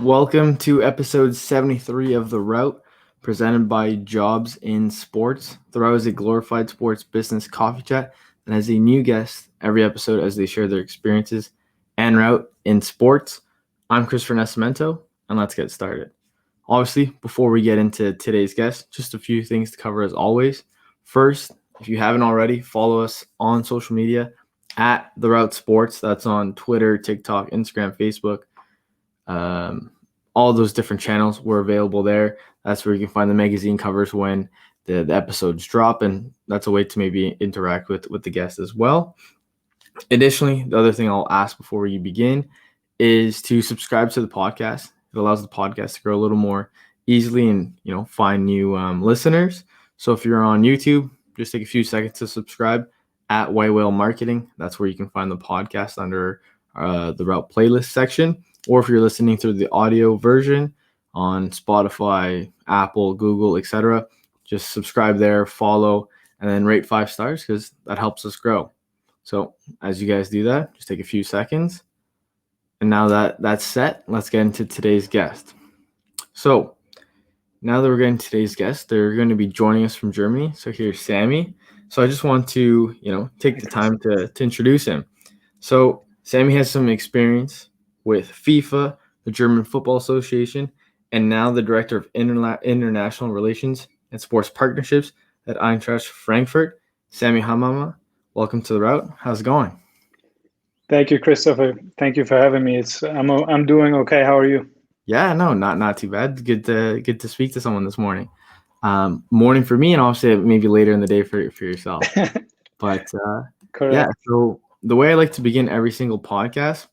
Welcome to episode 73 of The Route, presented by Jobs in Sports. The Route is a glorified sports business coffee chat and has a new guest every episode as they share their experiences and route in sports. I'm Christopher Nascimento, and let's get started. Obviously, before we get into today's guest, just a few things to cover as always. First, if you haven't already, follow us on social media at The Route Sports. That's on Twitter, TikTok, Instagram, Facebook. All those different channels were available there. That's where you can find the magazine covers when the episodes drop, and that's a way to maybe interact with the guest as well. Additionally, the other thing I'll ask before we begin is to subscribe to the podcast. It allows the podcast to grow a little more easily and find new listeners. So if you're on YouTube, just take a few seconds to subscribe at White Whale Marketing. That's where you can find the podcast under the Route playlist section. Or if you're listening through the audio version on Spotify, Apple, Google, etc., just subscribe there, follow, and then rate 5 stars because that helps us grow. So as you guys do that, just take a few seconds. And now that that's set, let's get into today's guest. So now that we're getting today's guest, they're going to be joining us from Germany. So here's Samy. So I just want to, take the time to introduce him. So Samy has some experience with FIFA, the German Football Association, and now the Director of International Relations and Sports Partnerships at Eintracht Frankfurt. Samy Hamama, welcome to The Route. How's it going? Thank you, Christopher. Thank you for having me. I'm doing okay. How are you? Yeah, no, not too bad. Good to speak to someone this morning. Morning for me, and obviously maybe later in the day for yourself. But yeah, so the way I like to begin every single podcast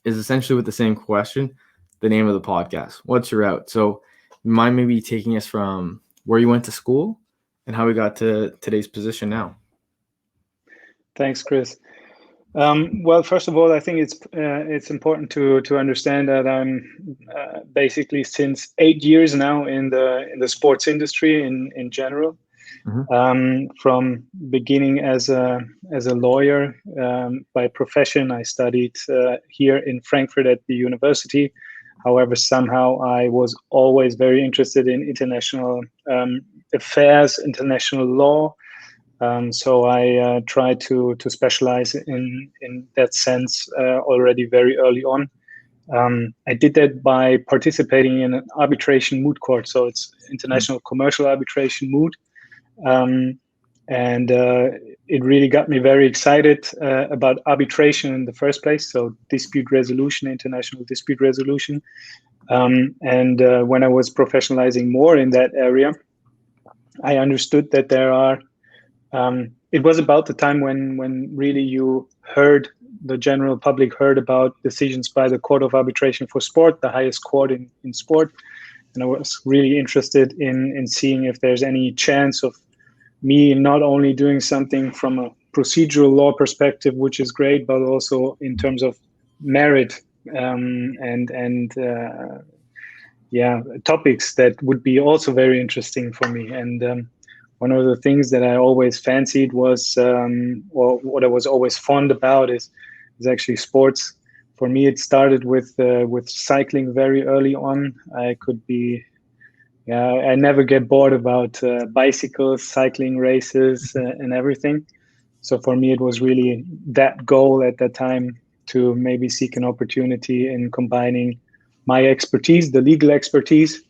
is essentially with the same question, the name of the podcast. What's your route? So you mind maybe taking us from where you went to school and how we got to today's position now? Thanks, Chris. Well, first of all, I think it's important to understand that I'm basically since 8 years now in the sports industry in general. Mm-hmm. From beginning as a lawyer by profession, I studied here in Frankfurt at the university. However, somehow I was always very interested in international affairs, international law. So I tried to specialize in that sense already very early on. I did that by participating in an arbitration moot court. So it's international commercial arbitration moot. And it really got me very excited about arbitration in the first place. So dispute resolution, international dispute resolution. And when I was professionalizing more in that area, I understood that there are it was about the time when really the general public heard about decisions by the Court of Arbitration for Sport, the highest court in sport. And I was really interested in seeing if there's any chance of me not only doing something from a procedural law perspective, which is great, but also in terms of merit topics that would be also very interesting for me. And one of the things that I always fancied was, or what I was always fond about is actually sports. For me, it started with cycling very early on. I never get bored about bicycles, cycling races, and everything. So for me, it was really that goal at that time to maybe seek an opportunity in combining my expertise, the legal expertise,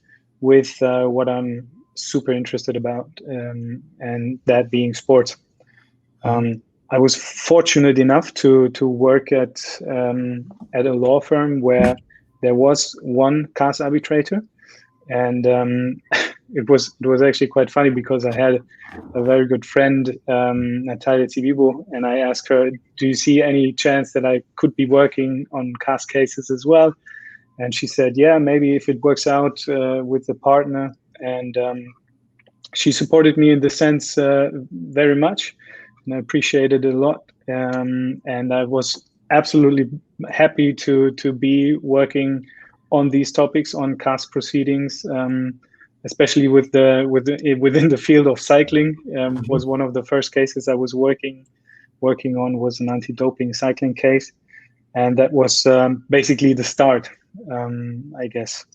with what I'm super interested about, and that being sports. I was fortunate enough to work at a law firm where there was one CAS arbitrator, and it was actually quite funny because I had a very good friend, Natalia Tibibo, and I asked her, "Do you see any chance that I could be working on CAS cases as well?" And she said, "Yeah, maybe if it works out with the partner." And she supported me in the sense very much, and I appreciated it a lot. And I was absolutely happy to be working on these topics, on CAS proceedings, especially within the field of cycling. Was one of the first cases I was working on was an anti-doping cycling case, and that was basically the start. I guess.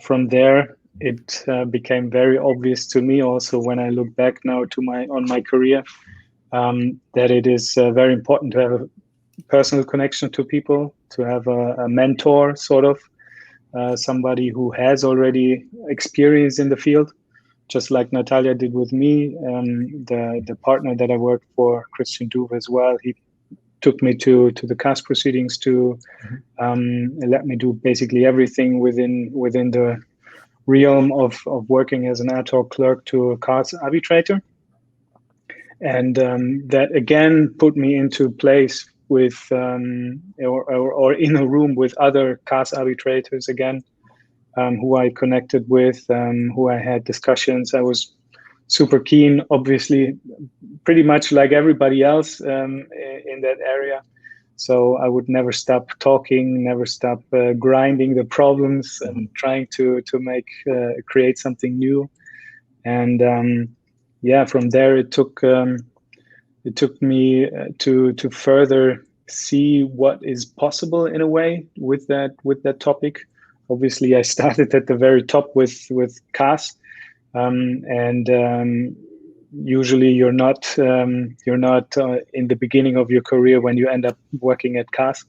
From there, it became very obvious to me also when I look back now to my career, that it is very important to have a personal connection to people, to have a mentor, sort of, somebody who has already experience in the field, just like Natalia did with me. The partner that I worked for, Christian Duve, as well, he took me to the CAS proceedings to let me do basically everything within the realm of working as an ad hoc clerk to a CAS arbitrator. And that again put me into place with or in a room with other CAS arbitrators again, who I connected with, who I had discussions. I was super keen, obviously, pretty much like everybody else in that area. So I would never stop talking, never stop grinding the problems and trying to create something new. And from there it took me to further see what is possible in a way with that topic. Obviously, I started at the very top with CAS, and usually you're not in the beginning of your career when you end up working at CAS,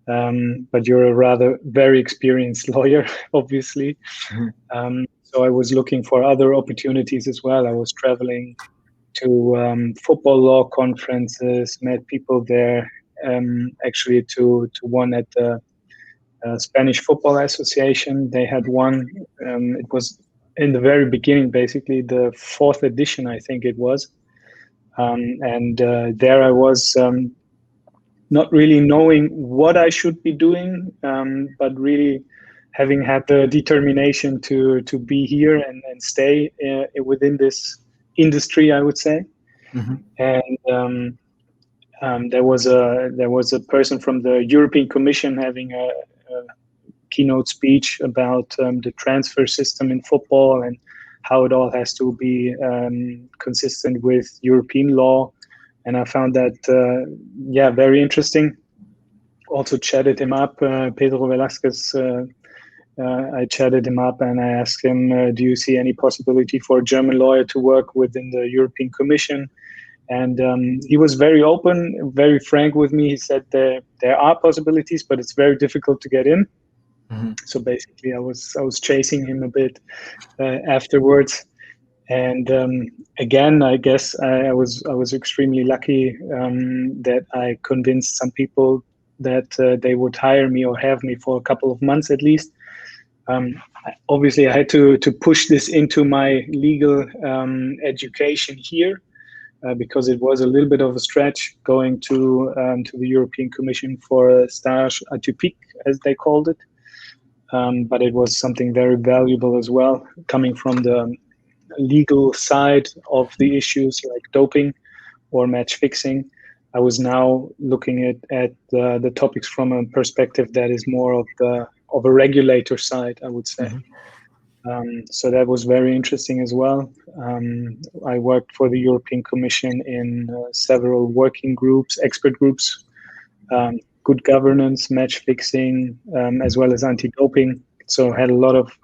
but you're a rather very experienced lawyer, obviously. So I was looking for other opportunities as well. I was traveling to football law conferences, met people there, actually to one at the Spanish Football Association. They had one. It was in the very beginning, basically the 4th edition, I think it was. And there I was not really knowing what I should be doing, but really having had the determination to be here and stay within this industry, I would say. And there was a person from the European Commission having a keynote speech about the transfer system in football and how it all has to be consistent with European law. And I found that very interesting. Also chatted him up, Pedro Velasquez. I chatted him up and I asked him, do you see any possibility for a German lawyer to work within the European Commission? And he was very open, very frank with me. He said there are possibilities, but it's very difficult to get in. So basically, I was chasing him a bit afterwards. And again, I guess I was extremely lucky that I convinced some people that they would hire me or have me for a couple of months at least. Obviously, I had to push this into my legal education here. Because it was a little bit of a stretch going to the European Commission for a stage atypique, as they called it. But it was something very valuable as well, coming from the legal side of the issues like doping or match fixing. I was now looking at the topics from a perspective that is more of a regulator side, I would say. So that was very interesting as well. I worked for the European Commission in several working groups, expert groups, good governance, match fixing, as well as anti-doping. So I had a lot of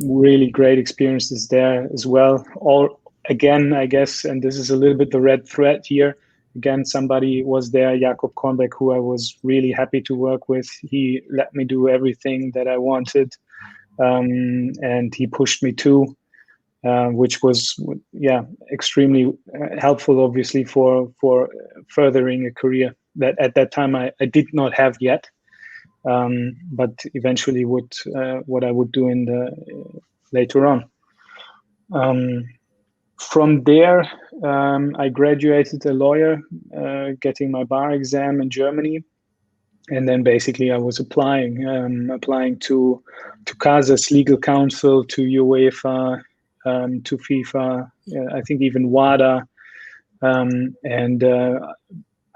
really great experiences there as well. All again, I guess, and this is a little bit the red thread here. Again, somebody was there, Jakob Kornbeck, who I was really happy to work with. He let me do everything that I wanted. And he pushed me too, which was extremely helpful, obviously, for furthering a career that at that time I did not have yet, but eventually what I would do in the later on. From there, I graduated a lawyer, getting my bar exam in Germany. And then basically I was applying to CASA's legal counsel, to UEFA, to FIFA, I think even WADA, and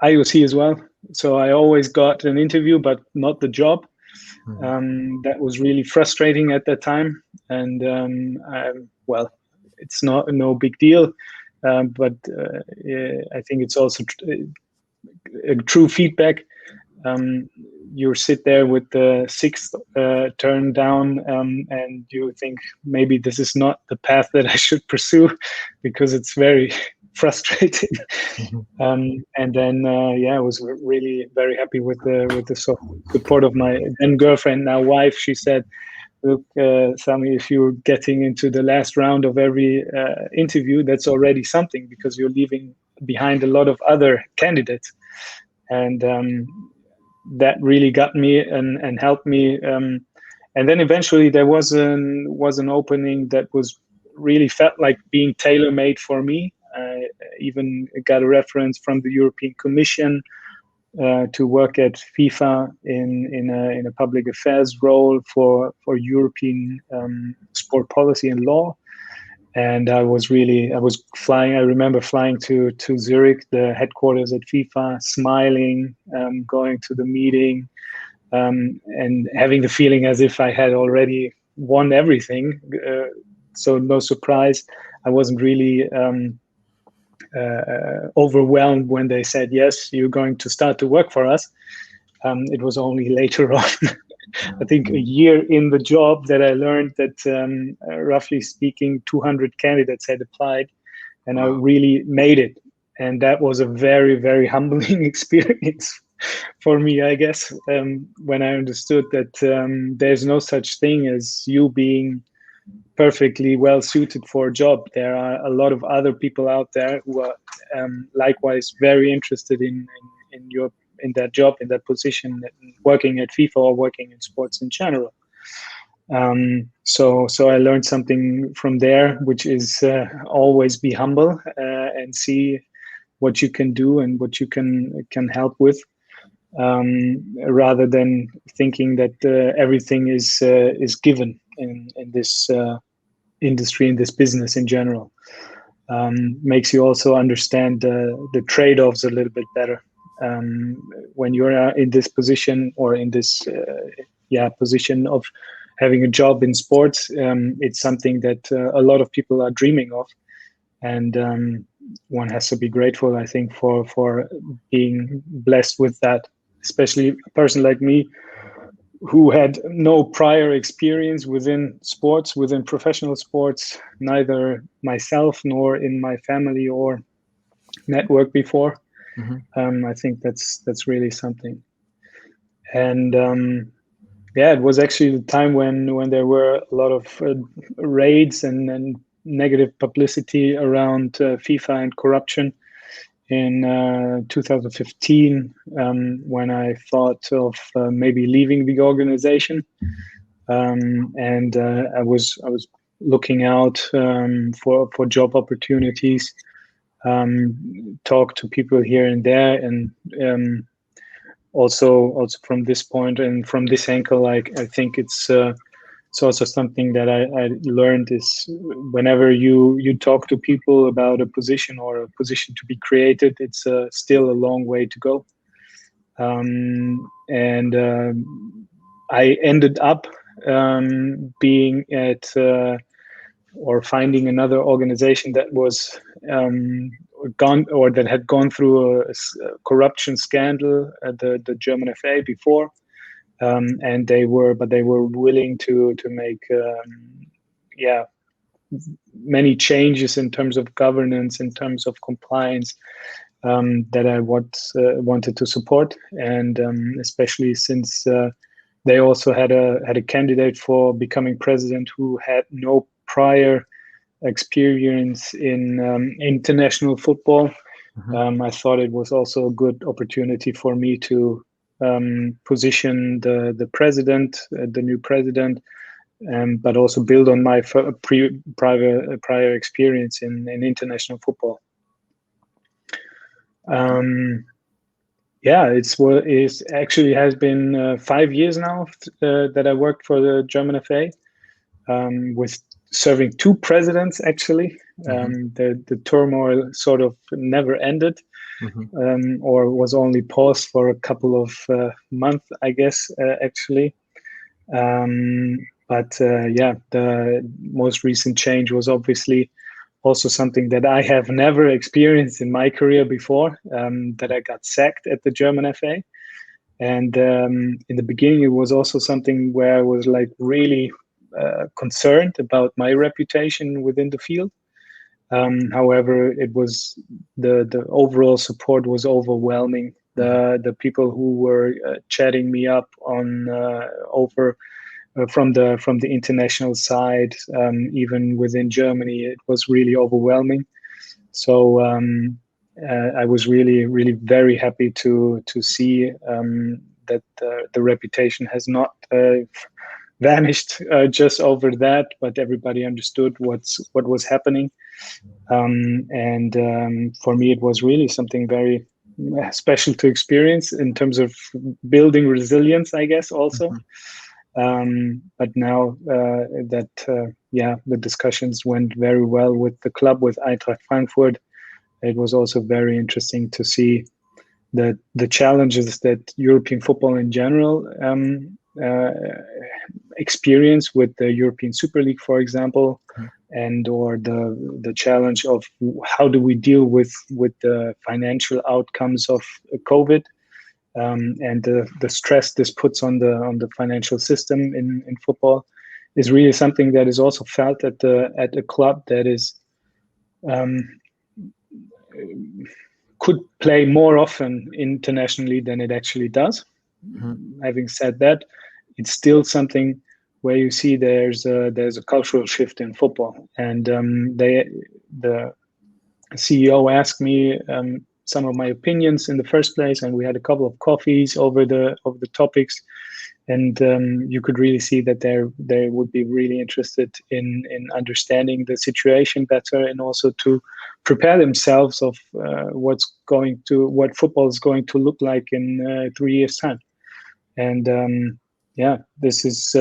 IOC as well. So I always got an interview, but not the job. That was really frustrating at that time. And it's no big deal, but I think it's also a true feedback. You sit there with the sixth turn down, and you think maybe this is not the path that I should pursue, because it's very frustrating. And then I was really very happy with the support of my then girlfriend, now wife. She said, look, Samy, if you're getting into the last round of every interview, that's already something, because you're leaving behind a lot of other candidates. And that really got me and helped me. And then eventually there was an opening that was really felt like being tailor-made for me. I even got a reference from the European Commission to work at FIFA in a public affairs role for European sport policy and law. And I was flying. I remember flying to Zurich, the headquarters at FIFA, smiling, going to the meeting, and having the feeling as if I had already won everything. So no surprise, I wasn't really overwhelmed when they said, yes, you're going to start to work for us. It was only later on, I think a year in the job, that I learned that roughly speaking, 200 candidates had applied, and I really made it. And that was a very, very humbling experience for me, I guess, when I understood that there's no such thing as you being perfectly well suited for a job. There are a lot of other people out there who are likewise very interested in that job, in that position, working at FIFA or working in sports in general. So I learned something from there, which is always be humble and see what you can do and what you can help with, rather than thinking that everything is given in this industry, in this business in general. Makes you also understand the trade-offs a little bit better. When you're in this position, or in this position of having a job in sports, it's something that a lot of people are dreaming of, and one has to be grateful, I think, for being blessed with that. Especially a person like me, who had no prior experience within sports, within professional sports, neither myself nor in my family or network before. I think that's really something. And it was actually the time when there were a lot of raids and negative publicity around FIFA and corruption in 2015, when I thought of maybe leaving the organization, and I was looking out for job opportunities. Talk to people here and there, and also from this point and from this ankle, I think it's also something that I learned is, whenever you talk to people about a position or a position to be created, it's still a long way to go. And I ended up being at or finding another organization that was that had gone through a corruption scandal at the German FA before. And they were willing to make many changes in terms of governance, in terms of compliance, that I wanted to support, and especially since they also had a candidate for becoming president who had no prior experience in international football. I thought it was also a good opportunity for me to position the president, the new president, but also build on my prior experience in international football. It actually has been 5 years now that I worked for the German FA, with serving 2 presidents actually. The turmoil sort of never ended. Or was only paused for a couple of months, I guess, actually. But the most recent change was obviously also something that I have never experienced in my career before, that I got sacked at the German FA. And in the beginning, it was also something where I was like really concerned about my reputation within the field. However, it was the overall support was overwhelming. The people who were chatting me up on over from the international side, even within Germany, it was really overwhelming. So I was really very happy to see that the reputation has not vanished just over that, but everybody understood what was happening. And for me, it was really something very special to experience in terms of building resilience, I guess, also. But now that the discussions went very well with the club, with Eintracht Frankfurt, it was also very interesting to see the challenges that European football in general experience with the European Super League, for example, and or the challenge of how do we deal with the financial outcomes of COVID, and the stress this puts on the financial system in football is really something that is also felt at a club that is could play more often internationally than it actually does. Having said that, it's still something where you see there's a cultural shift in football, and the CEO asked me some of my opinions in the first place, and we had a couple of coffees over the topics, and you could really see that they would be really interested in understanding the situation better, and also to prepare themselves of what football is going to look like in 3 years' time. And this is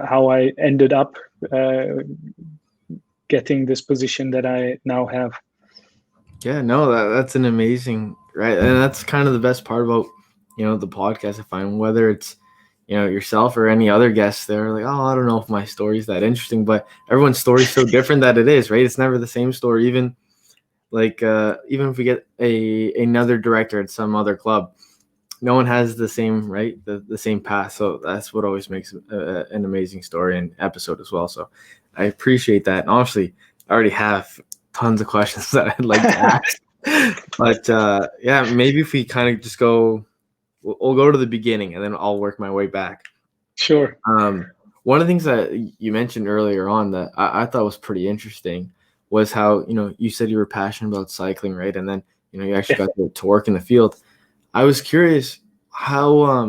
how I ended up getting this position that I now have. Yeah, no, that's an amazing, right? And that's kind of the best part about, the podcast, I find, whether it's, yourself or any other guests, they're like, oh, I don't know if my story's that interesting, but everyone's story's so different that it is, right? It's never the same story. Even even if we get another director at some other club, no one has the same, right? The same path. So that's what always makes an amazing story and episode as well. So I appreciate that. And honestly, I already have tons of questions that I'd like to ask. But maybe if we kind of just we'll go to the beginning and then I'll work my way back. Sure. One of the things that you mentioned earlier on that I thought was pretty interesting was how, you said you were passionate about cycling, right? And then, you actually got to work in the field. I was curious how,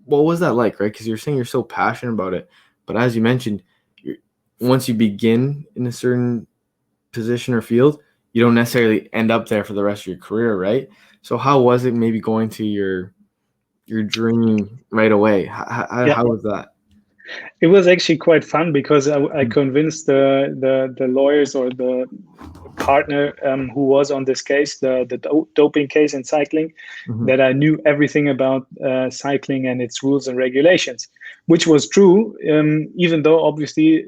what was that like, right? Because you're saying you're so passionate about it, but as you mentioned, once you begin in a certain position or field, you don't necessarily end up there for the rest of your career, right? So how was it maybe going to your dream right away? How was that? It was actually quite fun because I convinced the lawyers or the partner who was on this case, the doping case in cycling, that I knew everything about cycling and its rules and regulations, which was true, even though obviously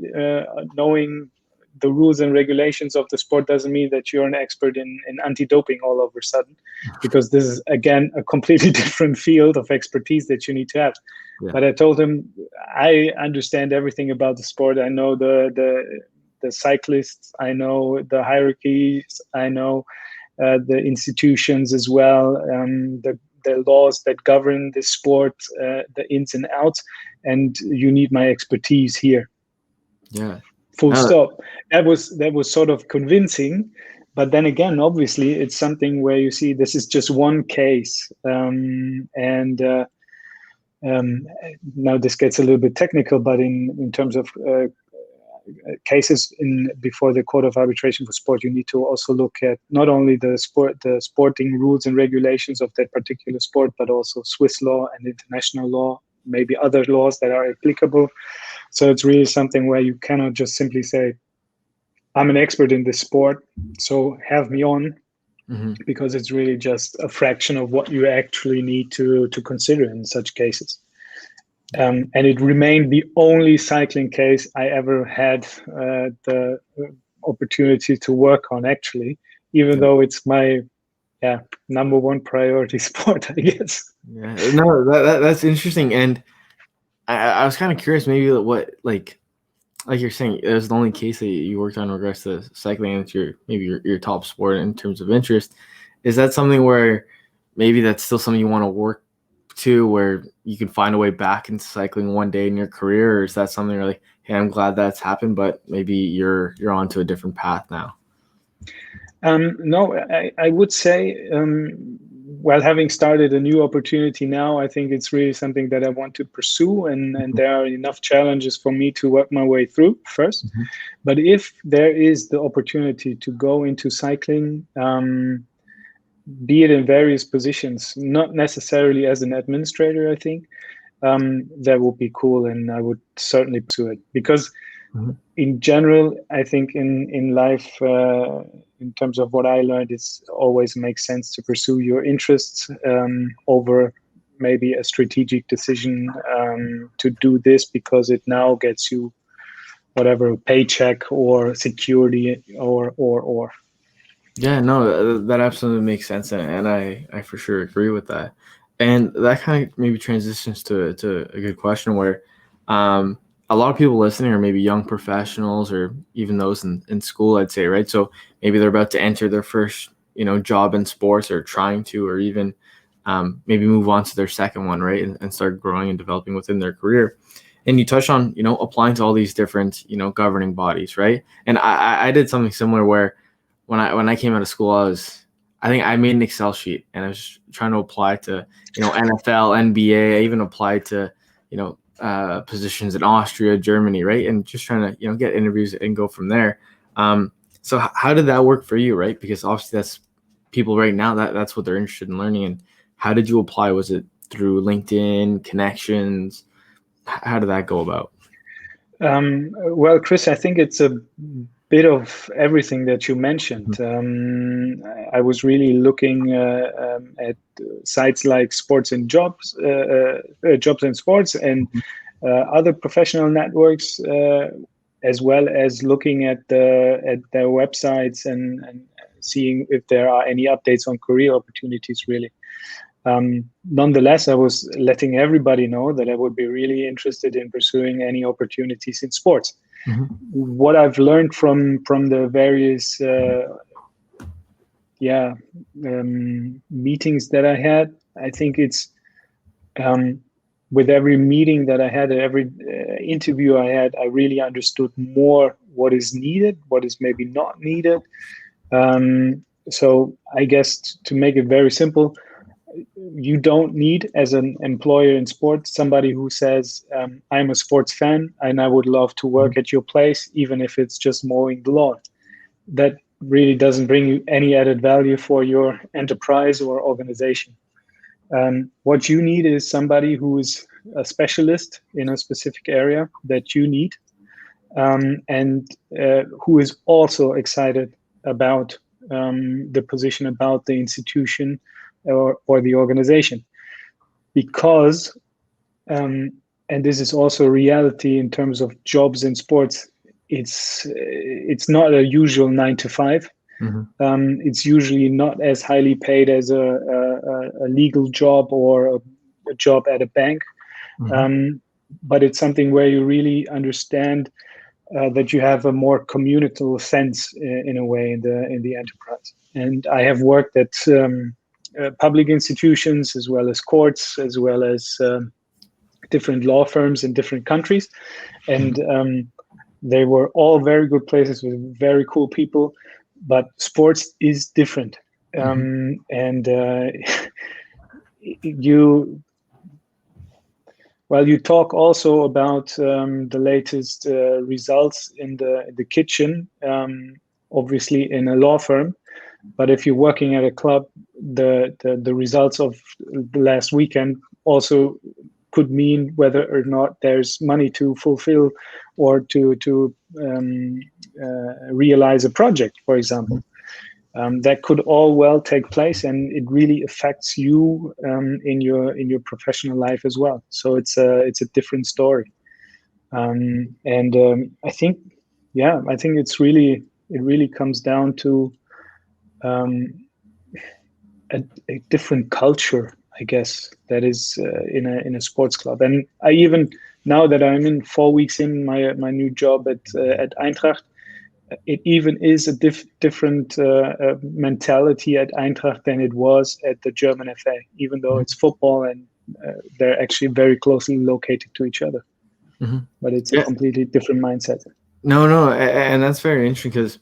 knowing the rules and regulations of the sport doesn't mean that you're an expert in anti-doping all of a sudden, because this is, again, a completely different field of expertise that you need to have. Yeah. But I told him, I understand everything about the sport. I know the cyclists, I know the hierarchies, I know the institutions as well, the laws that govern the sport, the ins and outs, and you need my expertise here. Yeah. Full stop. That was sort of convincing, but then again, obviously, it's something where you see this is just one case, and now this gets a little bit technical, but in terms of cases before the Court of Arbitration for Sport, you need to also look at not only the sporting rules and regulations of that particular sport, but also Swiss law and international law, maybe other laws that are applicable. So it's really something where you cannot just simply say, I'm an expert in this sport, so have me on, because it's really just a fraction of what you actually need to consider in such cases. And it remained the only cycling case I ever had the opportunity to work on, actually, even though it's my number one priority sport, I guess. Yeah, no, that's interesting, and I was kind of curious, maybe what like you're saying, it was the only case that you worked on in regards to cycling, and it's your top sport in terms of interest. Is that something where maybe that's still something you want to work to, where you can find a way back into cycling one day in your career, or is that something where like, hey, I'm glad that's happened, but maybe you're onto a different path now? No, I would say, while having started a new opportunity now, I think it's really something that I want to pursue, and there are enough challenges for me to work my way through first. Mm-hmm. But if there is the opportunity to go into cycling, be it in various positions, not necessarily as an administrator, I think, that would be cool, and I would certainly pursue it. Because Mm-hmm. in general, I think in life, in terms of what I learned, it's always makes sense to pursue your interests over maybe a strategic decision to do this because it now gets you whatever paycheck or security or. Yeah, no, that absolutely makes sense, and I for sure agree with that. And that kind of maybe transitions to a good question where a lot of people listening are maybe young professionals or even those in school, I'd say, right? So maybe they're about to enter their first, job in sports, or trying to, or even maybe move on to their second one, right? And start growing and developing within their career. And you touched on, applying to all these different, governing bodies, right? And I did something similar where when I came out of school, I think I made an Excel sheet, and I was trying to apply to, NFL, NBA. I even applied to, positions in Austria, Germany, right? And just trying to, get interviews and go from there. So how did that work for you, right? Because obviously that's people right now, that's what they're interested in learning. And how did you apply? Was it through LinkedIn connections? How did that go about? Well, Chris, I think it's a bit of everything that you mentioned. I was really looking at sites like Sports and Jobs, Jobs and Sports, and other professional networks, as well as looking at their websites and seeing if there are any updates on career opportunities. Really. Nonetheless, I was letting everybody know that I would be really interested in pursuing any opportunities in sports. Mm-hmm. What I've learned from the various meetings that I had, I think it's with every meeting that I had, every interview I had, I really understood more what is needed, what is maybe not needed. So I guess to make it very simple, you don't need, as an employer in sports, somebody who says, I'm a sports fan and I would love to work at your place, even if it's just mowing the lawn. That really doesn't bring you any added value for your enterprise or organization. What you need is somebody who is a specialist in a specific area that you need, and who is also excited about the position, about the institution, or the organization. Because, and this is also reality in terms of jobs in sports, it's not a usual 9 to 5. Mm-hmm. It's usually not as highly paid as a legal job or a job at a bank. Mm-hmm. But it's something where you really understand that you have a more communal sense in a way in the enterprise. And I have worked at public institutions, as well as courts, as well as different law firms in different countries, and they were all very good places with very cool people. But sports is different, and you you talk also about the latest results in the kitchen, obviously in a law firm. But if you're working at a club, the results of the last weekend also could mean whether or not there's money to fulfill or to realize a project, for example. That could all well take place, and it really affects you in your professional life as well. So it's a different story, and I think it really comes down to a different culture, I guess, that is in a sports club. And I even, now that I'm in 4 weeks in my new job at Eintracht, it even is a different mentality at Eintracht than it was at the German FA, even though it's football and they're actually very closely located to each other. Mm-hmm. But it's a completely different mindset. No, and that's very interesting because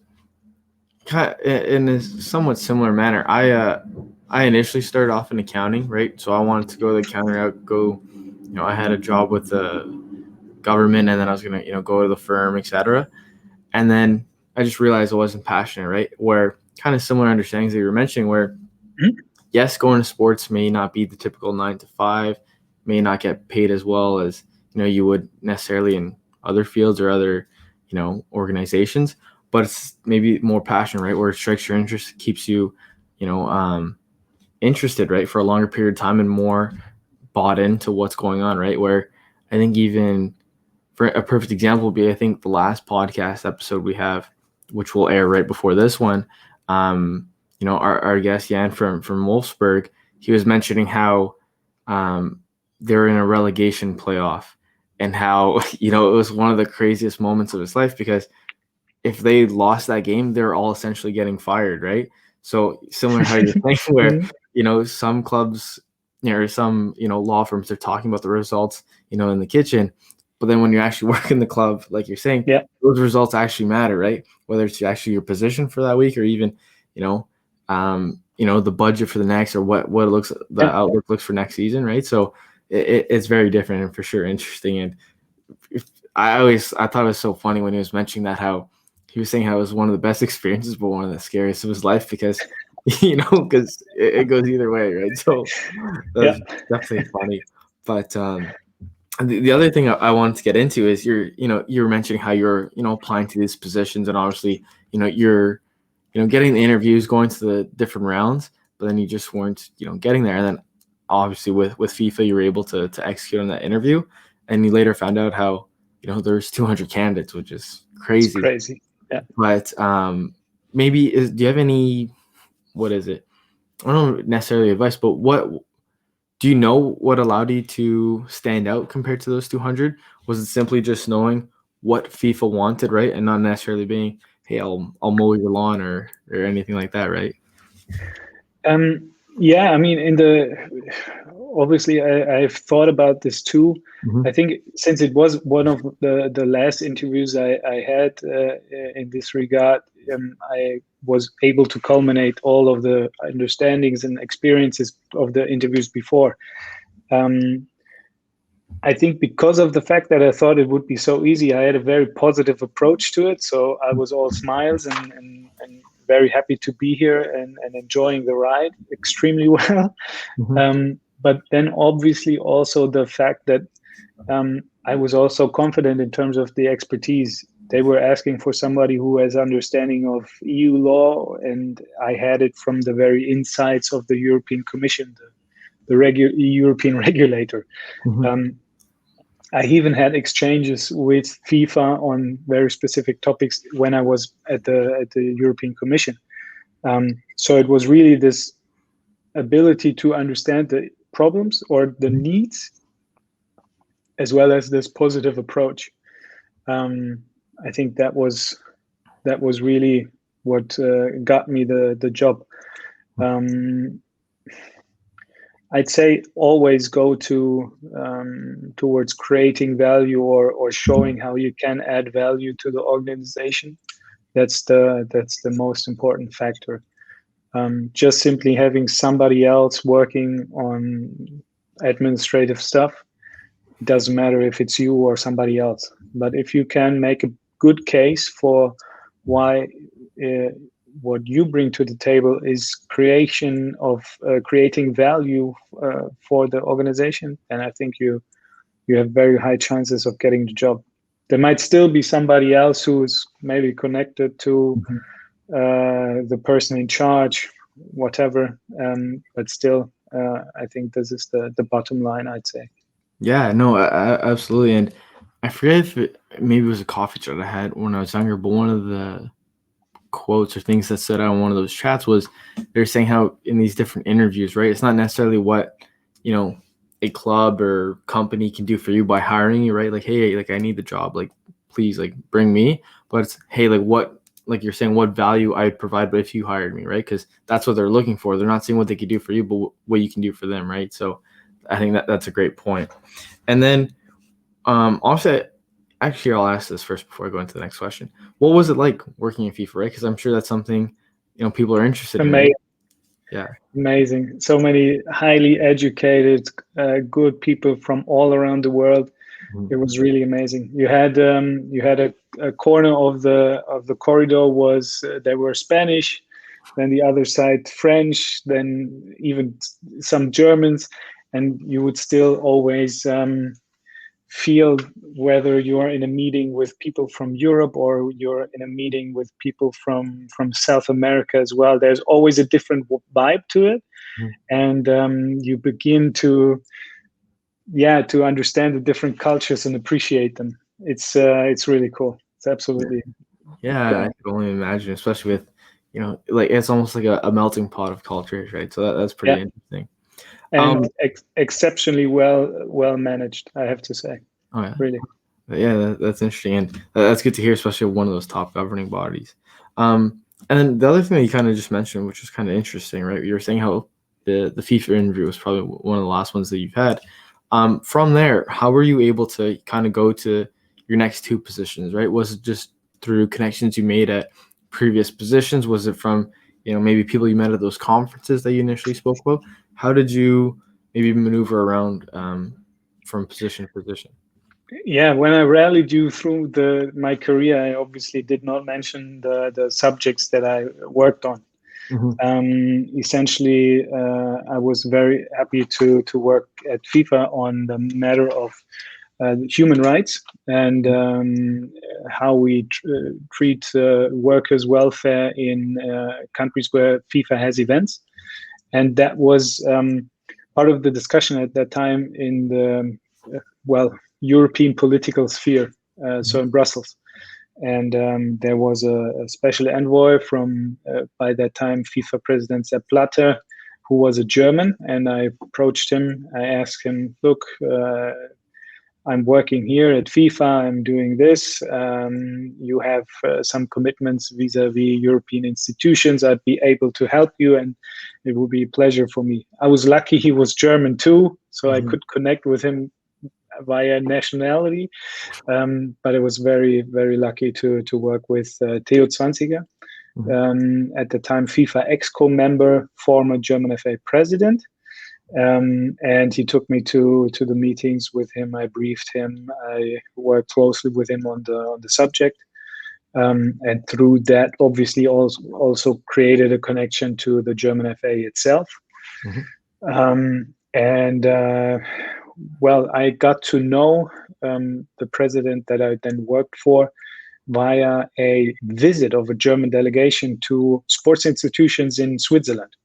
in a somewhat similar manner, I initially started off in accounting, right? So I wanted to go the accounting route. I had a job with the government, and then I was gonna, go to the firm, etc. And then I just realized I wasn't passionate, right? Where kind of similar understandings that you were mentioning, where yes, going to sports may not be the typical 9 to 5, may not get paid as well as you would necessarily in other fields or other organizations, but it's maybe more passion, right? Where it strikes your interest, keeps you, interested, right, for a longer period of time and more bought into what's going on, right? Where I think even for a perfect example would be, I think the last podcast episode we have, which will air right before this one, our guest Jan from Wolfsburg, he was mentioning how they're in a relegation playoff and how, it was one of the craziest moments of his life because if they lost that game, they're all essentially getting fired, right? So similar to how you're saying where, some clubs or some, law firms are talking about the results, in the kitchen. But then when you actually work in the club, like you're saying, those results actually matter, right? Whether it's actually your position for that week or even, the budget for the next or what the outlook looks for next season, right? So it's very different and for sure interesting. And I thought it was so funny when he was mentioning that, how he was saying how it was one of the best experiences, but one of the scariest of his life because, because it goes either way, right? So that's definitely funny. But the other thing I wanted to get into is you're mentioning how you're, applying to these positions and obviously, you're, getting the interviews, going to the different rounds, but then you just weren't, getting there. And then obviously with FIFA, you were able to execute on that interview, and you later found out how, there's 200 candidates, which is crazy. It's crazy. Yeah. But maybe do you have any, what is it? I don't know necessarily advice, but what do you know what allowed you to stand out compared to those 200? Was it simply just knowing what FIFA wanted, right? And not necessarily being, hey, I'll mow your lawn or anything like that, right? Yeah, I mean, obviously I've thought about this too. I think since it was one of the last interviews I had in this regard, I was able to culminate all of the understandings and experiences of the interviews before. I think because of the fact that I thought it would be so easy, I had a very positive approach to it. So I was all smiles and very happy to be here and enjoying the ride extremely well. But then obviously also the fact that I was also confident in terms of the expertise. They were asking for somebody who has understanding of EU law, and I had it from the very insides of the European Commission, the European regulator. I even had exchanges with FIFA on very specific topics when I was at the European Commission. So it was really this ability to understand the problems or the needs, as well as this positive approach. I think that was really what got me the job. I'd say always go towards creating value or showing how you can add value to the organization. That's the most important factor. Just simply having somebody else working on administrative stuff, it doesn't matter if it's you or somebody else. But if you can make a good case for why what you bring to the table is creating value for the organization, and I think you have very high chances of getting the job. There might still be somebody else who is maybe connected to the person in charge, whatever, but still, I think this is the bottom line, I'd say. Yeah, no, absolutely. And I forget if maybe it was a coffee chat I had when I was younger, but one of the quotes or things that stood out in one of those chats was they're saying how in these different interviews, right, it's not necessarily what, a club or company can do for you by hiring you, right? Like, hey, like I need the job, like please, like bring me. But it's, hey, like what, like you're saying, what value I'd provide, but if you hired me, right? Because that's what they're looking for. They're not seeing what they could do for you, but what you can do for them, right? So I think that's a great point. And then also, actually, I'll ask this first before I go into the next question. What was it like working in FIFA, right? Because I'm sure that's something people are interested in. Right? Yeah. Amazing. So many highly educated, good people from all around the world. Mm-hmm. It was really amazing. You had a corner of the corridor was they were Spanish, then the other side French, then even some Germans, and you would still always feel whether you're in a meeting with people from Europe or you're in a meeting with people from South America as well. There's always a different vibe to it. Mm-hmm. And you begin to understand the different cultures and appreciate them. It's really cool. It's absolutely cool. I can only imagine, especially with like it's almost like a melting pot of cultures, right? So that's pretty interesting. And exceptionally well managed, I have to say. Oh yeah, really. Yeah, that's interesting, and that's good to hear, especially one of those top governing bodies. And then the other thing that you kind of just mentioned, which was kind of interesting, right? You were saying how the FIFA interview was probably one of the last ones that you've had. From there, how were you able to kind of go to your next two positions, right? Was it just through connections you made at previous positions? Was it from maybe people you met at those conferences that you initially spoke about? How did you maybe maneuver around from position to position? Yeah, when I rallied you through my career, I obviously did not mention the subjects that I worked on. Mm-hmm. Essentially, I was very happy to work at FIFA on the matter of human rights and how we treat workers' welfare in countries where FIFA has events. And that was part of the discussion at that time in the, European political sphere, so in Brussels. And there was a special envoy from, by that time, FIFA President Sepp Blatter, who was a German. And I approached him. I asked him, look, I'm working here at FIFA. I'm doing this. You have some commitments vis-a-vis European institutions. I'd be able to help you, and it would be a pleasure for me. I was lucky he was German too, so I could connect with him via nationality. But I was very, very lucky to work with Theo Zwanziger, at the time FIFA Exco member, former German FA president. And he took me to the meetings with him. I briefed him. I worked closely with him on the subject. And through that, obviously, also created a connection to the German FA itself. I got to know the president that I then worked for via a visit of a German delegation to sports institutions in Switzerland.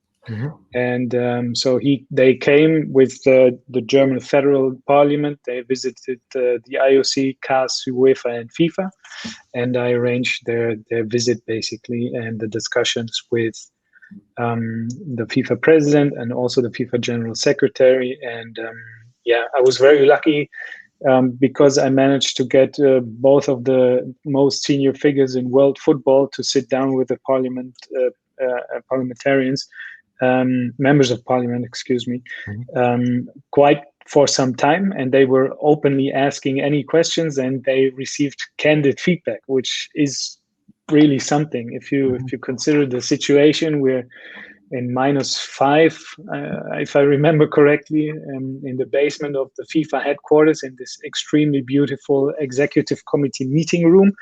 And so they came with the German Federal Parliament. They visited the IOC, CAS, UEFA, and FIFA, and I arranged their visit basically and the discussions with the FIFA president and also the FIFA general secretary. And I was very lucky because I managed to get both of the most senior figures in world football to sit down with the parliamentarians. Members of parliament, quite for some time, and they were openly asking any questions, and they received candid feedback, which is really something. If you consider the situation, we're in -5, if I remember correctly, in the basement of the FIFA headquarters in this extremely beautiful executive committee meeting room.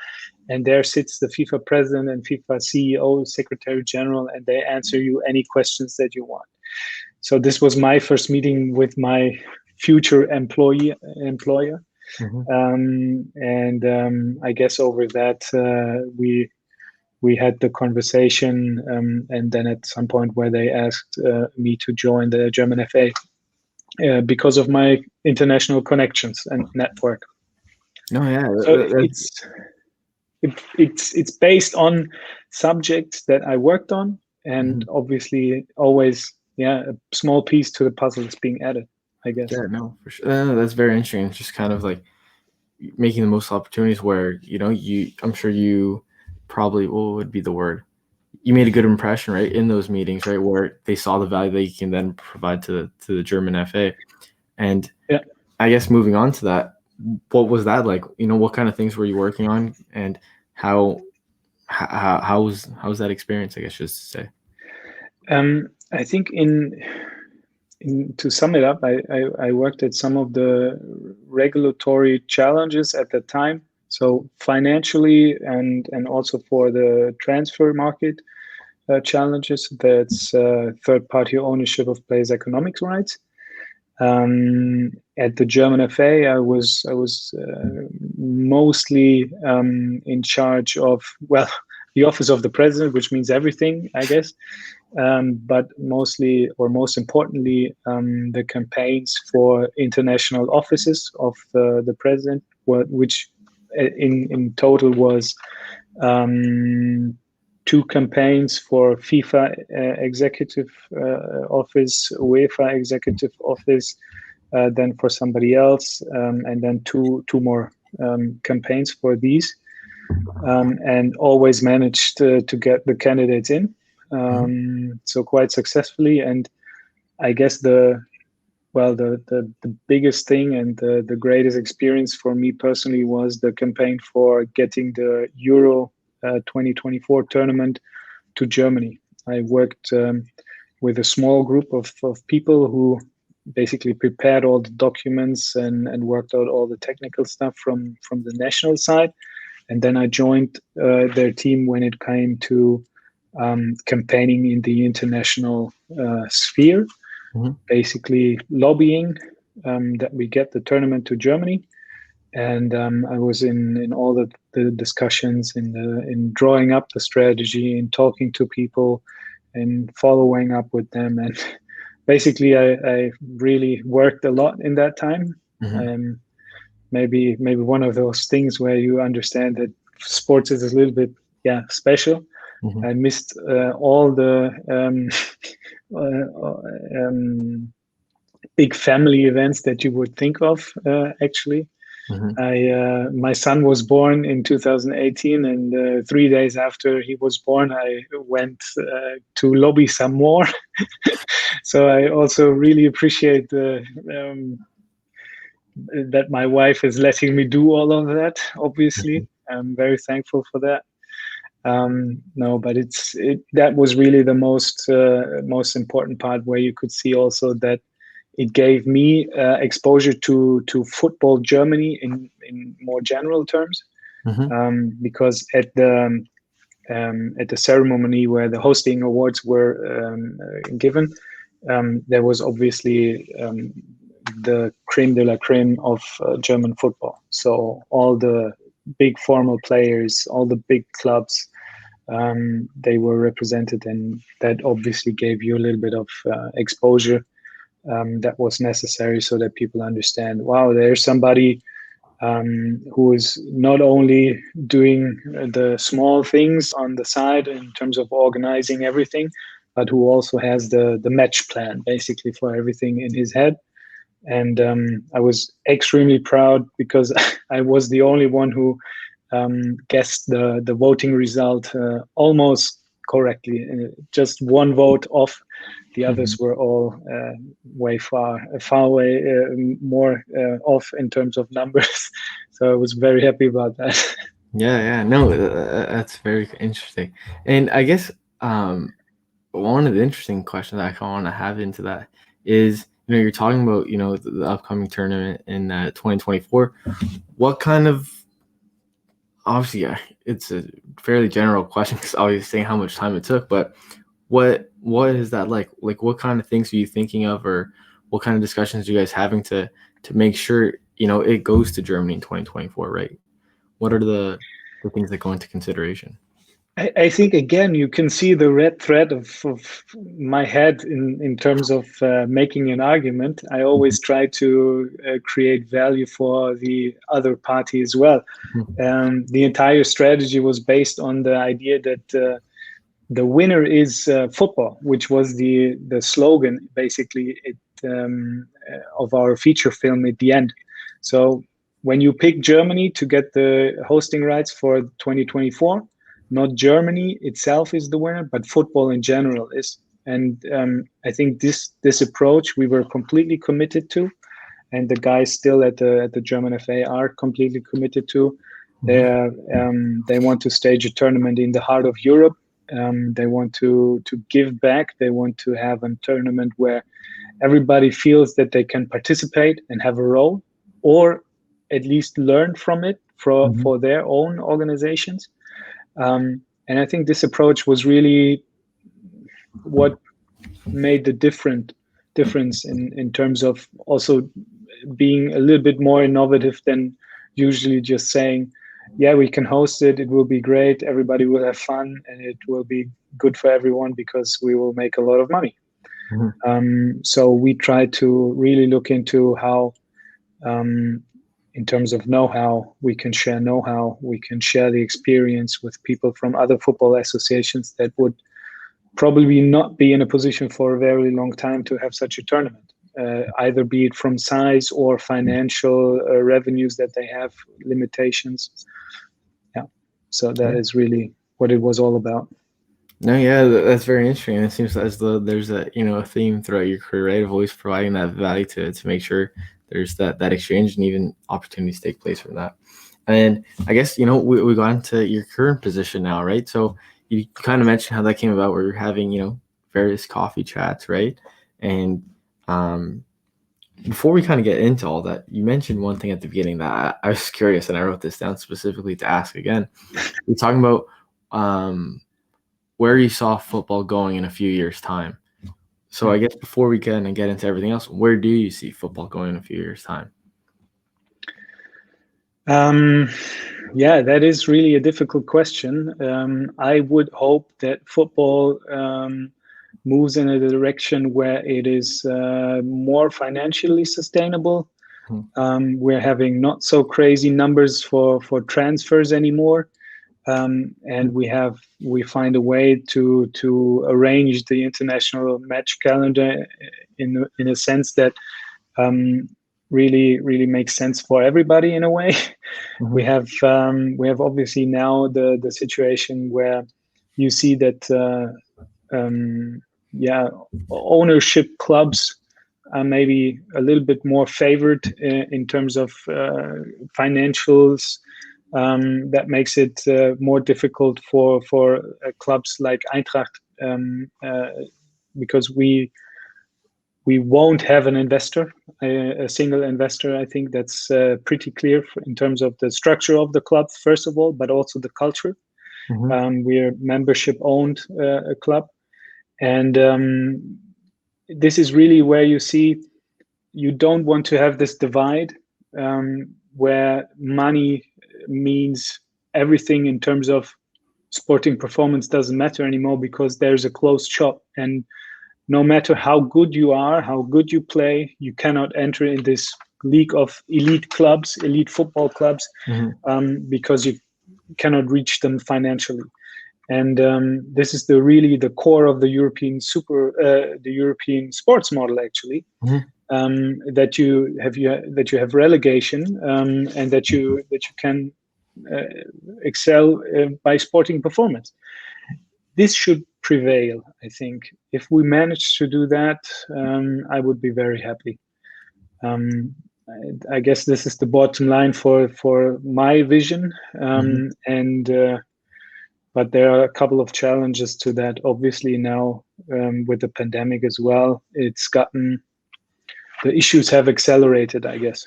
And there sits the FIFA president and FIFA CEO, secretary general, and they answer you any questions that you want. So this was my first meeting with my future employer. I guess over that, we had the conversation, and then at some point where they asked me to join the German FA because of my international connections and network. No, yeah. So it's it's based on subjects that I worked on, and obviously always, yeah, a small piece to the puzzle is being added, I guess. Yeah, no, for sure. That's very interesting. It's just kind of like making the most opportunities where, I'm sure you probably, what would be the word? You made a good impression, right, in those meetings, right, where they saw the value that you can then provide to the German FA. And Yeah. I guess moving on to that, what was that like? What kind of things were you working on, and how was that experience, I guess, just to say? I think to sum it up, I worked at some of the regulatory challenges at the time. So financially and also for the transfer market challenges, that's third party ownership of players' economics rights. At the German FA, I was mostly in charge of, well, the office of the president, which means everything, I guess. But mostly, or most importantly, the campaigns for international offices of the president, which in total was 2 campaigns for FIFA executive office, UEFA executive office, then for somebody else, and then two more campaigns for these, and always managed to get the candidates in. So quite successfully. And I guess the biggest thing and the greatest experience for me personally was the campaign for getting the Euro 2024 tournament to Germany. I worked with a small group of people who basically prepared all the documents and worked out all the technical stuff from the national side. And then I joined their team when it came to campaigning in the international sphere, basically lobbying that we get the tournament to Germany. And I was in all the discussions, in drawing up the strategy, in talking to people, and following up with them. And basically, I really worked a lot in that time. Maybe one of those things where you understand that sports is a little bit special. I missed all the big family events that you would think of, actually. My son was born in 2018, and 3 days after he was born, I went to lobby some more. So I also really appreciate that my wife is letting me do all of that. Obviously, I'm very thankful for that. No, but that was really the most important part, where you could see also that it gave me exposure to football Germany in more general terms, because at the ceremony where the hosting awards were given, there was obviously the creme de la creme of German football. So all the big formal players, all the big clubs, they were represented, and that obviously gave you a little bit of exposure that was necessary, so that people understand, wow, there's somebody who is not only doing the small things on the side in terms of organizing everything, but who also has the match plan basically for everything in his head. And I was extremely proud, because I was the only one who guessed the voting result almost correctly. Just one vote off. The others were all far away, more off in terms of numbers. So I was very happy about that. Yeah, no, that's very interesting. And I guess one of the interesting questions I want to have into that is, you're talking about, the upcoming tournament in 2024. What kind of, obviously, it's a fairly general question, because obviously saying how much time it took, but what is that like? Like, what kind of things are you thinking of, or what kind of discussions are you guys having to make sure, it goes to Germany in 2024, right? What are the things that go into consideration? I think again you can see the red thread of my head in terms of making an argument. I always try to create value for the other party as well. The entire strategy was based on the idea that the winner is football, which was the slogan basically of our feature film at the end. So when you pick Germany to get the hosting rights for 2024, not Germany itself is the winner, but football in general is. And I think this approach we were completely committed to, and the guys still at the German FA are completely committed to. They want to stage a tournament in the heart of Europe. They want to give back. They want to have a tournament where everybody feels that they can participate and have a role, or at least learn from it for their own organizations. And I think this approach was really what made the difference in terms of also being a little bit more innovative than usually just saying, yeah, we can host it, it will be great, everybody will have fun, and it will be good for everyone because we will make a lot of money. So we try to really look into how, in terms of know-how, we can share know-how, we can share the experience with people from other football associations that would probably not be in a position for a very long time to have such a tournament. Either be it from size or financial revenues that they have limitations. Yeah, so that is really what it was all about. No, yeah, that's very interesting. It seems as though there's a a theme throughout your career, right, of always providing that value to make sure there's that exchange and even opportunities take place from that. And I guess we got into your current position now, right? So you kind of mentioned how that came about, where you're having various coffee chats, right? And before we kind of get into all that, you mentioned one thing at the beginning that I was curious, and I wrote this down specifically to ask again. You're talking about where you saw football going in a few years' time. So I guess before we can get into everything else, where do you see football going in a few years' time? Yeah, that is really a difficult question. I would hope that football moves in a direction where it is more financially sustainable. We're having not so crazy numbers for transfers anymore. And we find a way to arrange the international match calendar in a sense that really makes sense for everybody in a way. We have obviously now the situation where you see that ownership clubs are maybe a little bit more favored in terms of financials. That makes it more difficult for clubs like Eintracht because we won't have an investor, a single investor. I think that's pretty clear in terms of the structure of the club, first of all, but also the culture. We're membership-owned a club. And this is really where you see you don't want to have this divide where money means everything in terms of sporting performance doesn't matter anymore because there's a closed shop. And no matter how good you are, how good you play, you cannot enter in this league of elite clubs, elite football clubs, because you cannot reach them financially. And this is really the core of the European the European sports model, actually, that you have relegation and that you can excel by sporting performance. This should prevail, I think. If we manage to do that, I would be very happy. I guess this is the bottom line for my vision, but there are a couple of challenges to that. Obviously now with the pandemic as well, the issues have accelerated, I guess.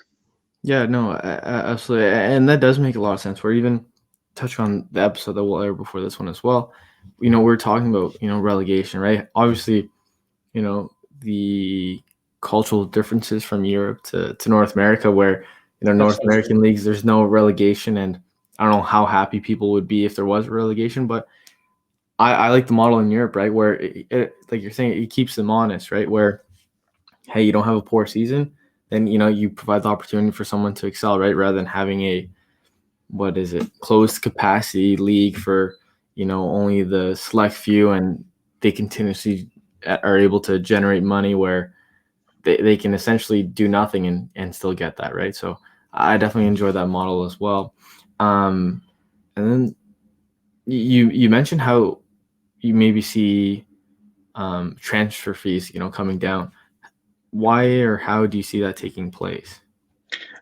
Yeah, no, absolutely. And that does make a lot of sense. We're even touch on the episode that we'll air before this one as well. We're talking about, relegation, right? Obviously, the cultural differences from Europe to North America, where, North American leagues, there's no relegation. And I don't know how happy people would be if there was a relegation, but I like the model in Europe, right, where like you're saying, it keeps them honest, right? Where, hey, you don't have a poor season, then you provide the opportunity for someone to excel, right, rather than having a what is it closed capacity league for only the select few, and they continuously are able to generate money where they can essentially do nothing and still get that, right? So I definitely enjoy that model as well. And then you mentioned how you maybe see transfer fees coming down. Why or how do you see that taking place?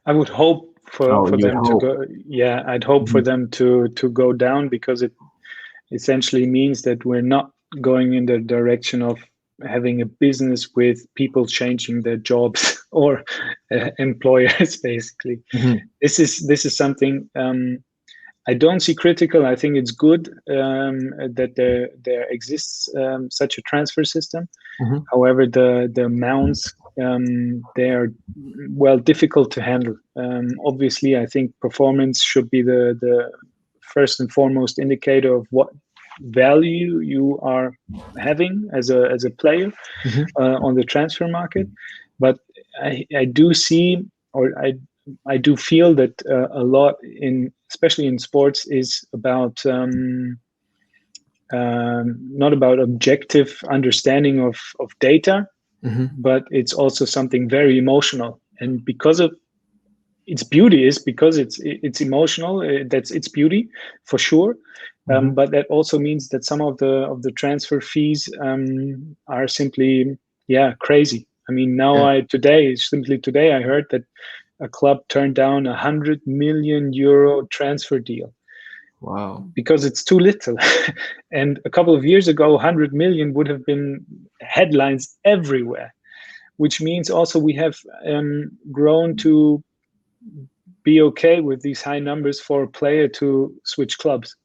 I would hope Oh, for you would them to hope. go. Yeah, I'd hope for Mhm. them to go down, because it essentially means that we're not going in the direction of having a business with people changing their jobs or employers. Basically, Mhm. this is something I don't see critical. I think it's good that there exists such a transfer system. Mhm. However, the amounts, they are well difficult to handle. Obviously, I think performance should be the first and foremost indicator of what value you are having as a player Mhm. on the transfer market. But I do see, or I do feel that a lot in, especially in sports, is about not about objective understanding of data, Mhm. but it's also something very emotional. And because of its beauty, is because it's emotional. That's its beauty for sure. Mhm. But that also means that some of the transfer fees are simply, yeah, crazy. I mean, now Yeah. simply today, I heard that a club turned down €100 million transfer deal Wow. because it's too little. And a couple of years ago, 100 million would have been headlines everywhere, which means also we have grown to be okay with these high numbers for a player to switch clubs,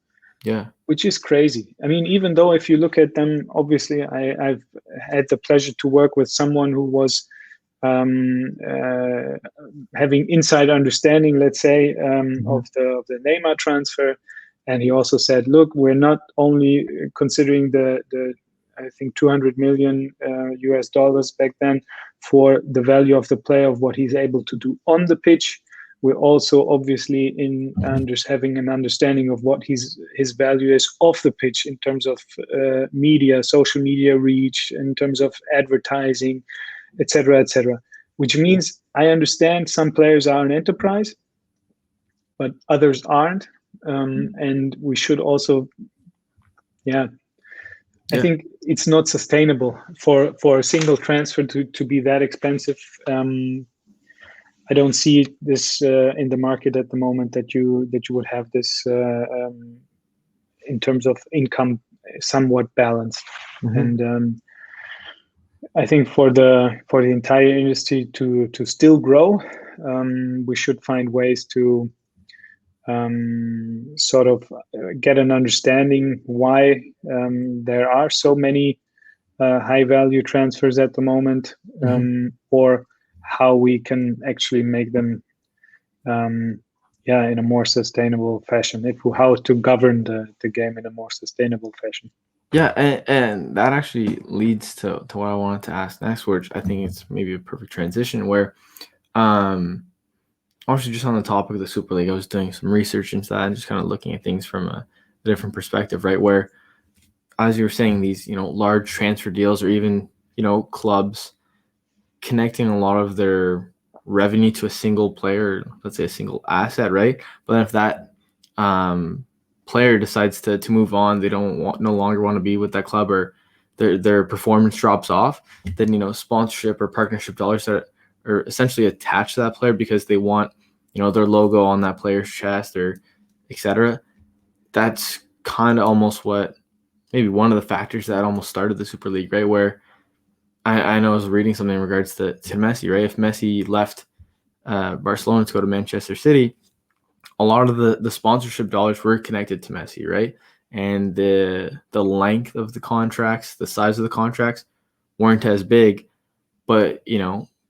Yeah. which is crazy. I mean, even though if you look at them, obviously, I've had the pleasure to work with someone who was um, uh, having inside understanding, let's say, Mhm. of the Neymar transfer, and he also said, "Look, we're not only considering the I think 200 million US dollars back then for the value of the player, of what he's able to do on the pitch. We're also obviously in having an understanding of what his value is off the pitch in terms of media, social media reach, in terms of advertising, etc., etc. Which means I understand some players are an enterprise, but others aren't, and we should also, yeah. I Yeah. think it's not sustainable for a single transfer to be that expensive. I don't see this in the market at the moment, that you would have this in terms of income somewhat balanced. Mhm. And I think for the entire industry to still grow, we should find ways to sort of get an understanding why there are so many high value transfers at the moment, Mhm. or how we can actually make them, yeah, in a more sustainable fashion. If how to govern the game in a more sustainable fashion. Yeah, and that actually leads to what I wanted to ask next, which I think it's maybe a perfect transition where um also just on the topic of the Super League, I was doing some research into that and just kind of looking at things from a different perspective, right? Where as you were saying, these, large transfer deals or even, clubs connecting a lot of their revenue to a single player, let's say a single asset, right? But then if that um, player decides to move on, they don't no longer want to be with that club, or their performance drops off, then sponsorship or partnership dollars that are essentially attached to that player because they want their logo on that player's chest or etc. That's kind of almost what maybe one of the factors that almost started the Super League, right? Where I know I was reading something in regards to Messi, right? If Messi left Barcelona to go to Manchester City, a lot of the sponsorship dollars were connected to Messi, right? And the length of the contracts, the size of the contracts weren't as big, but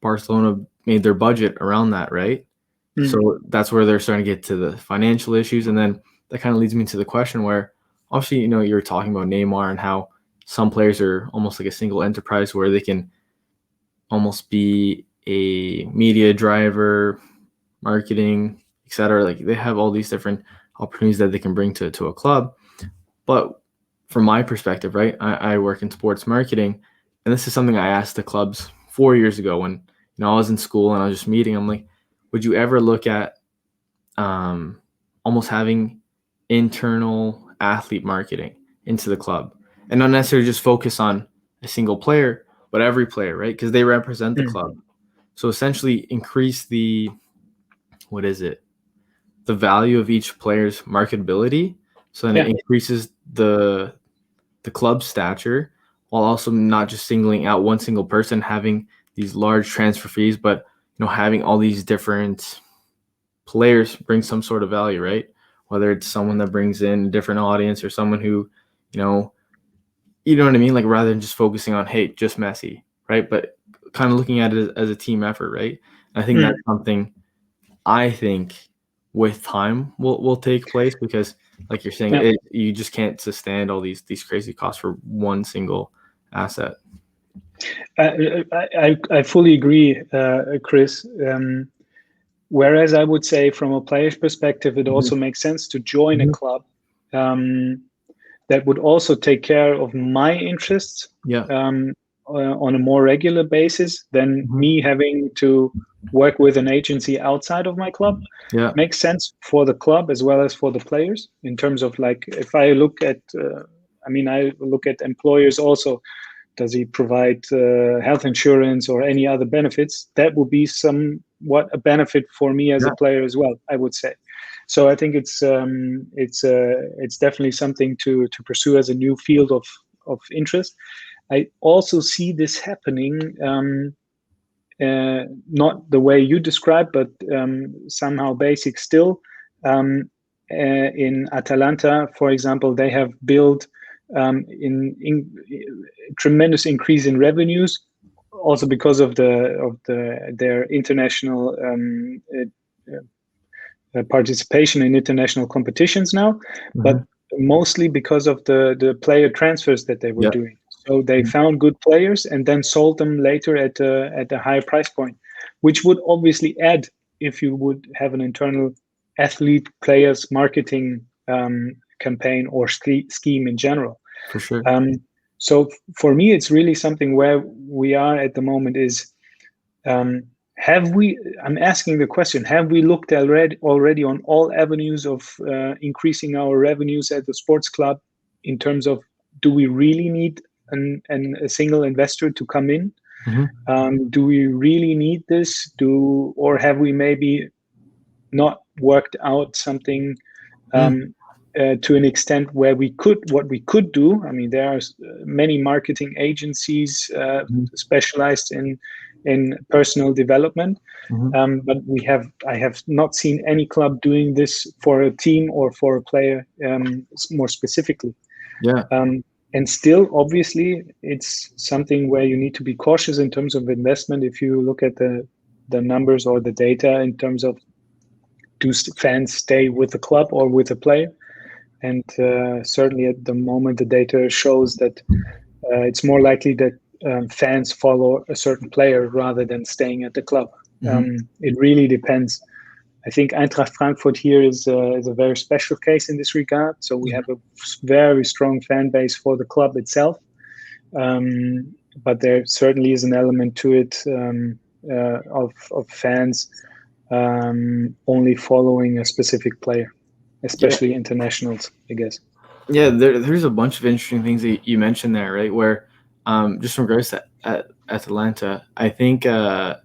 Barcelona made their budget around that, right? Mm. So that's where they're starting to get to the financial issues, and then that kind of leads me to the question where obviously, you're talking about Neymar and how some players are almost like a single enterprise where they can almost be a media driver, marketing, etc. Like they have all these different opportunities that they can bring to a club. But from my perspective, right, I work in sports marketing, and this is something I asked the clubs 4 years ago when I was in school and I was just meeting. I'm like, would you ever look at almost having internal athlete marketing into the club, and not necessarily just focus on a single player, but every player, right? Because they represent the club. So essentially increase the value of each player's marketability. So then it increases the club stature, while also not just singling out one single person having these large transfer fees, but having all these different players bring some sort of value, right? Whether it's someone that brings in a different audience or someone who, you know what I mean? Like rather than just focusing on, hey, just Messi, right? But kind of looking at it as a team effort, right? And I think that's something I think with time will take place, because like you're saying, you just can't sustain all these crazy costs for one single asset. I fully agree, Chris. Whereas I would say from a player's perspective, it also makes sense to join a club that would also take care of my interests on a more regular basis than me having to work with an agency outside of my club. Makes sense for the club as well as for the players in terms of, like, if I look at, I look at employers also. Does he provide health insurance or any other benefits? That would be somewhat a benefit for me as a player as well, I would say. So I think it's definitely something to pursue as a new field of interest. I also see this happening, not the way you described, but somehow basic still. In Atalanta, for example, they have built in tremendous increase in revenues, also because of their international participation in international competitions now, but mostly because of the player transfers that they were doing. So they found good players and then sold them later at a higher price point, which would obviously add if you would have an internal athlete players marketing campaign or scheme in general. For sure. So for me, it's really something where we are at the moment is, I'm asking the question, have we looked already on all avenues of increasing our revenues at the sports club in terms of, do we really need a single investor to come in? Do we really need this? Or have we maybe not worked out something to an extent where what we could do? I mean, there are many marketing agencies specialized in personal development, but I have not seen any club doing this for a team or for a player more specifically. And still, obviously, it's something where you need to be cautious in terms of investment. If you look at the numbers or the data in terms of, do fans stay with the club or with the player? And certainly at the moment, the data shows that it's more likely that fans follow a certain player rather than staying at the club. It really depends. I think Eintracht Frankfurt here is a very special case in this regard. So we have a very strong fan base for the club itself. But there certainly is an element to it of fans only following a specific player, especially internationals, I guess. Yeah, there's a bunch of interesting things that you mentioned there, right? Where just in regards to Atalanta, I think I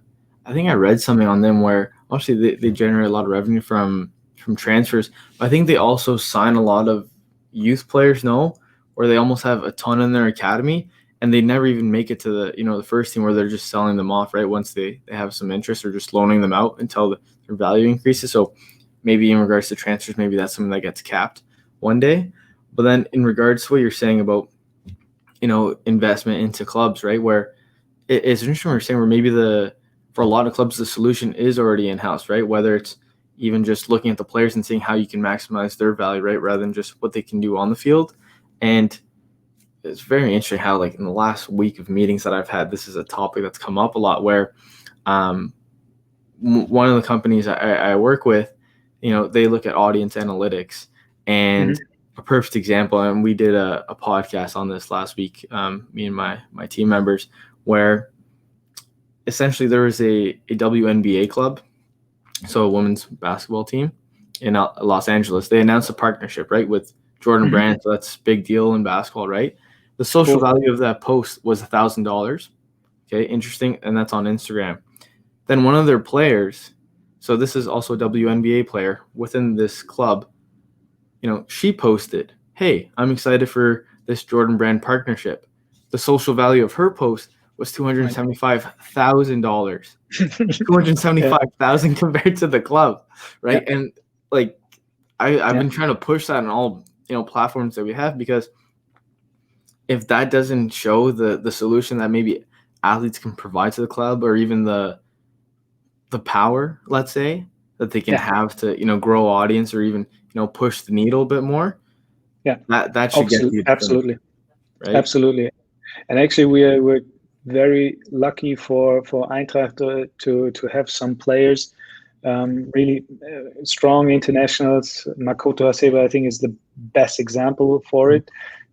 read something on them where obviously they generate a lot of revenue from transfers, but I think they also sign a lot of youth players, where they almost have a ton in their academy and they never even make it to the first team, where they're just selling them off, right? Once they have some interest, or just loaning them out until their value increases. So maybe in regards to transfers, maybe that's something that gets capped one day. But then in regards to what you're saying about, investment into clubs, right? Where it's interesting what you're saying, where maybe for a lot of clubs, the solution is already in-house, right? Whether it's even just looking at the players and seeing how you can maximize their value, right? Rather than just what they can do on the field. And it's very interesting how, like, in the last week of meetings that I've had, this is a topic that's come up a lot, where one of the companies I work with, they look at audience analytics, and a perfect example, and we did a podcast on this last week, me and my team members, where essentially there was a WNBA club, so a women's basketball team in Los Angeles. They announced a partnership, right, with Jordan Brand, so that's a big deal in basketball, right? The social value of that post was $1,000. Okay, interesting, and that's on Instagram. Then one of their players, so this is also a WNBA player within this club, she posted, "Hey, I'm excited for this Jordan Brand partnership." The social value of her post was $275,000. $275,000 compared to the club, right? Yeah. And like I've been trying to push that on all platforms that we have, because if that doesn't show the solution that maybe athletes can provide to the club, or even the power, let's say, that they can have to grow audience, or even push the needle a bit more, that should get you absolutely, right? Absolutely. And actually we're very lucky for Eintracht to have some players, really strong internationals. Makoto Hasebe, I think, is the best example for it.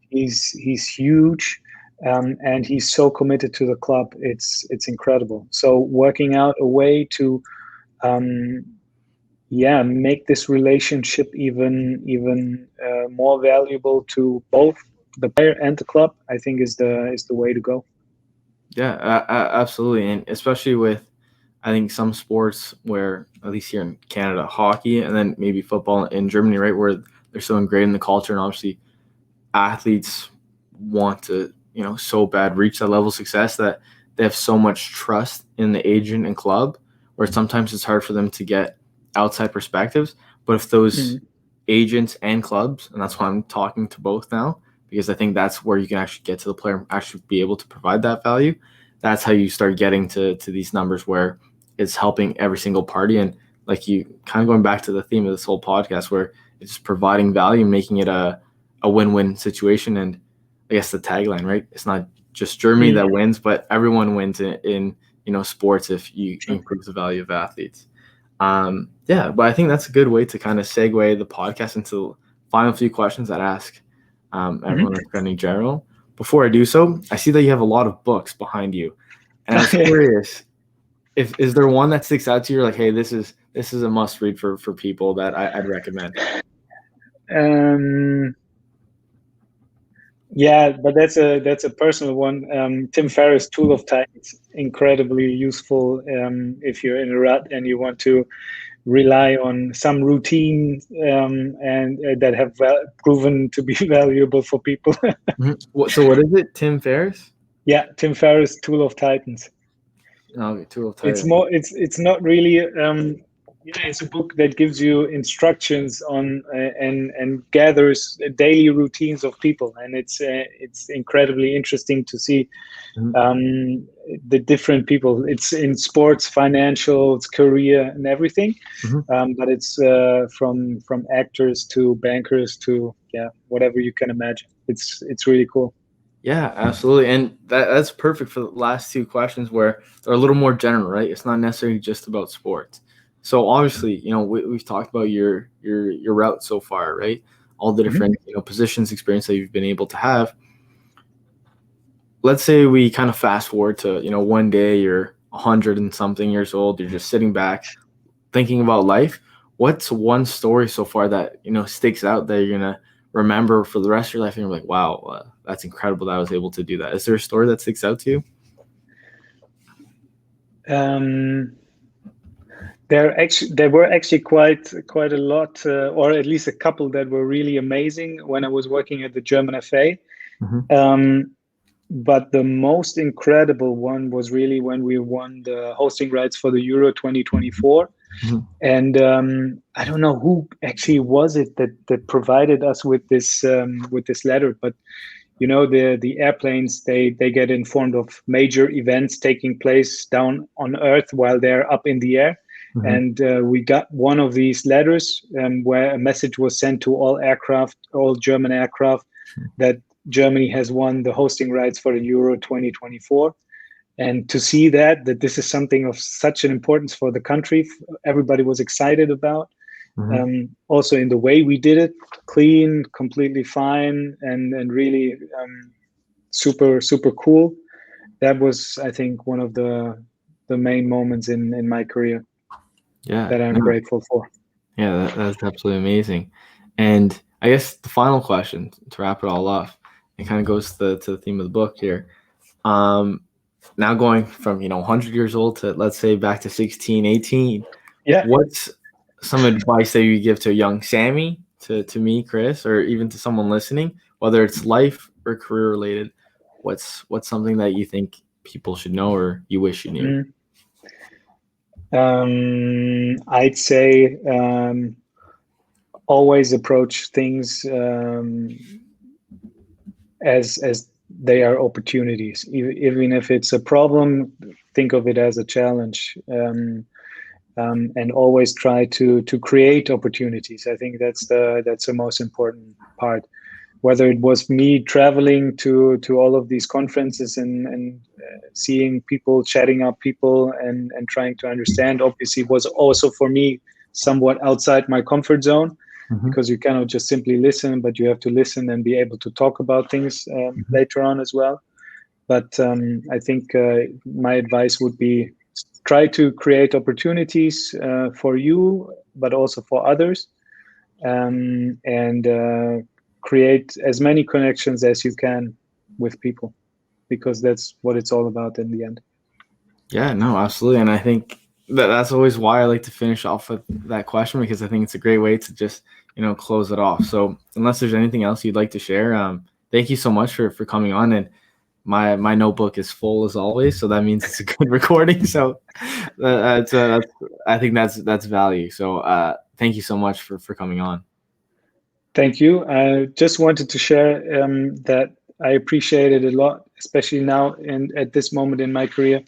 He's huge, and he's so committed to the club. It's incredible. So working out a way to make this relationship even more valuable to both the player and the club, I think, is the way to go. Yeah, absolutely. And especially with, I think, some sports where, at least here in Canada, hockey, and then maybe football in Germany, right, where they're so ingrained in the culture, and obviously athletes want to, so bad reach that level of success, that they have so much trust in the agent and club, where sometimes it's hard for them to get outside perspectives. But if those agents and clubs, and that's why I'm talking to both now, because I think that's where you can actually get to the player and actually be able to provide that value. That's how you start getting to these numbers where it's helping every single party. And like, you kind of going back to the theme of this whole podcast, where it's providing value, making it a win-win situation. And I guess the tagline, right? It's not just Germany that wins, but everyone wins in sports if you improve the value of athletes. But I think that's a good way to kind of segue the podcast into the final few questions that I ask everyone in general. Before I do so, I see that you have a lot of books behind you, and I was curious, is there one that sticks out to you, like, hey, this is a must read for people that I'd recommend? Yeah, but that's a personal one. Tim Ferriss' Tool of Titans, incredibly useful if you're in a rut and you want to rely on some routine and that have proven to be valuable for people. So what is it, Tim Ferriss? Yeah, Tim Ferriss' Tool of Titans. Okay, Tool of Titans. It's not really. It's a book that gives you instructions on and gathers daily routines of people, and it's incredibly interesting to see the different people. It's in sports, financials, career, and everything. But it's from actors to bankers to whatever you can imagine. It's really cool. Yeah, absolutely. And that's perfect for the last two questions, where they're a little more general, right? It's not necessarily just about sports. So obviously, we've talked about your route so far, right? All the different positions, experience that you've been able to have. Let's say we kind of fast forward to, one day you're 100 and something years old, you're just sitting back thinking about life. What's one story so far that, sticks out that you're going to remember for the rest of your life, and you're like, wow, that's incredible that I was able to do that? Is there a story that sticks out to you? There were actually quite a lot, or at least a couple that were really amazing when I was working at the German FA. But the most incredible one was really when we won the hosting rights for the Euro 2024. And I don't know who actually was it that provided us with this letter, but the airplanes, they get informed of major events taking place down on Earth while they're up in the air. And we got one of these letters where a message was sent to all German aircraft that Germany has won the hosting rights for the Euro 2024. And to see that this is something of such an importance for the country, everybody was excited about. Also in the way we did it, clean, completely fine, and really super, super cool. That was, I think, one of the main moments in my career that I'm grateful for. Yeah, that's absolutely amazing. And I guess the final question to wrap it all up, it kind of goes to the theme of the book here. Now going from 100 years old to, let's say, back to 16, 18. Yeah. What's some advice that you give to a young Samy, to me, Chris, or even to someone listening, whether it's life or career related? What's something that you think people should know or you wish you knew? I'd say always approach things as they are opportunities. Even if it's a problem, think of it as a challenge, and always try to create opportunities. I think that's the most important part. Whether it was me traveling to all of these conferences and seeing people, chatting up people, and trying to understand, obviously was also for me somewhat outside my comfort zone, because you cannot just simply listen, but you have to listen and be able to talk about things later on as well. But I think my advice would be try to create opportunities for you, but also for others, and create as many connections as you can with people, because that's what it's all about in the end. Yeah, no, absolutely. And I think that's always why I like to finish off with that question, because I think it's a great way to just, close it off. So unless there's anything else you'd like to share, thank you so much for coming on. And my notebook is full as always, so that means it's a good recording. So that's I think that's value. So thank you so much for coming on. Thank you. I just wanted to share that I appreciate it a lot, especially now and at this moment in my career,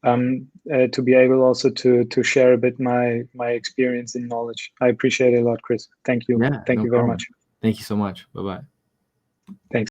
to be able also to share a bit my experience and knowledge. I appreciate it a lot, Chris. Thank you. Yeah, Thank no you very problem. much. Thank you so much. Bye-bye. Thanks.